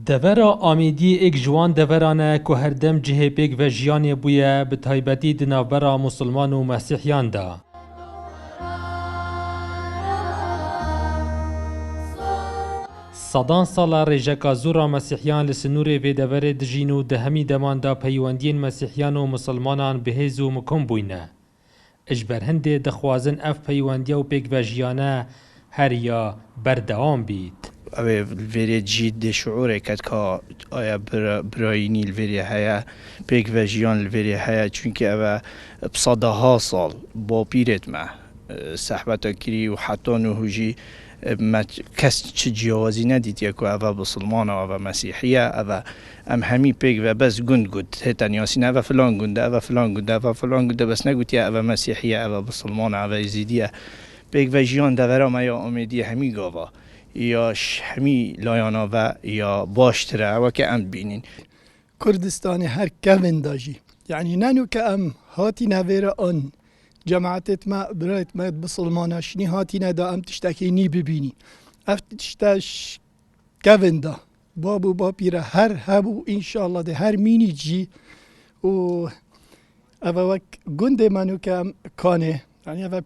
Devera Amêdiyê êk ji wan deveran e ku her dem cihê pêk ve jiyanê bûye bi taybetî di navbera Musilman û Mesîhiyan de. Sedan sala rêjeka zûra Mesîhiyan li sinûrê vê deverê dijîn û di hemî deman de peywendiyên Mesîhiyan û Musilmanan bihêz û mikom bûyne. Ji ber hindê dixwazin ev peywendiya û pêkvejiyane heriya berdewam bît. اوه الویری جید شعوره کد که آیا براینی الویری هیا پیک و جیان الویری هیا چونکه اوه بصده ها سال با پیرت ما صحبت کری و حتی نهوجی ما کس چه جوازی ندید یکو اوه بسلمان اوه مسیحیه اوه ام همی پیک و بس گند گود هتن یاسین اوه فلان گنده اوه فلان گنده اوه فلان گنده بس نگوید یا اوه مسیحیه اوه بسلمان اوه یزیدیه پیک و جیان دورا ما یا امیدی همی گاوا یا همی لایانا و یا باشتره و که ام بینین كردستان هر كفن داجي يعني نانو كأم هاتي نافيرا أن جماعتت ما برايت ما بسلمانا شني هاتي ندا أم تشتكي ني ببيني أفتشتاش كفن دا بابو بابيرا هر هبو إن شاء الله ده هر ميني جي و أفا وك قندي مانو كأم كانه يعني أفا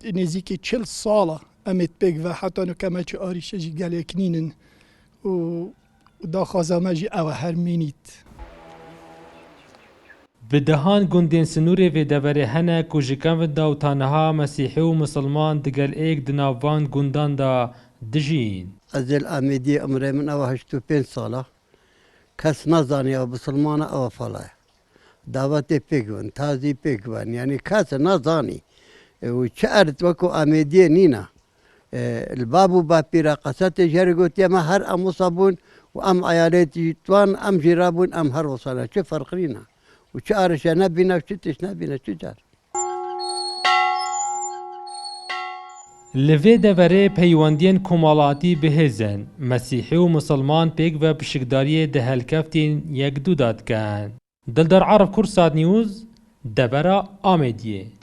نزيكي 40 سالة امت بگ و حتی نو کما چه آریشه جی گله کنینن و دا خوازامه جی او هر مینید. Bi dehan gundên sinûrê vê deverê hene ku ji kevin da û tanha Mesîhî û Musilman digel êk di nav van gundan da dijîn. Ez ê Amêdiyê emirê min ew 85 sal e. Kes nazaniye bisilmana ew falaya. Davetê pêk bin, tazî pêk bin, yanî kes nazanî. û çi erd wekû Amêdiyê nîne. الباب باپیرا قصت جری گوتی ما هر ام صابون و ام عیالتی توان ام جرابون ام هر وصله چه فرق نه و چه آرش نبینه چه تش نبینه چه جار Li vê deverê peywendiyên komalatî bihêzin. Mesîhî û Musilman pêk ve pişikdariyê di helkeftên yekdû de dikin. Dildar Arif Kursad News, Devera Amêdiyê.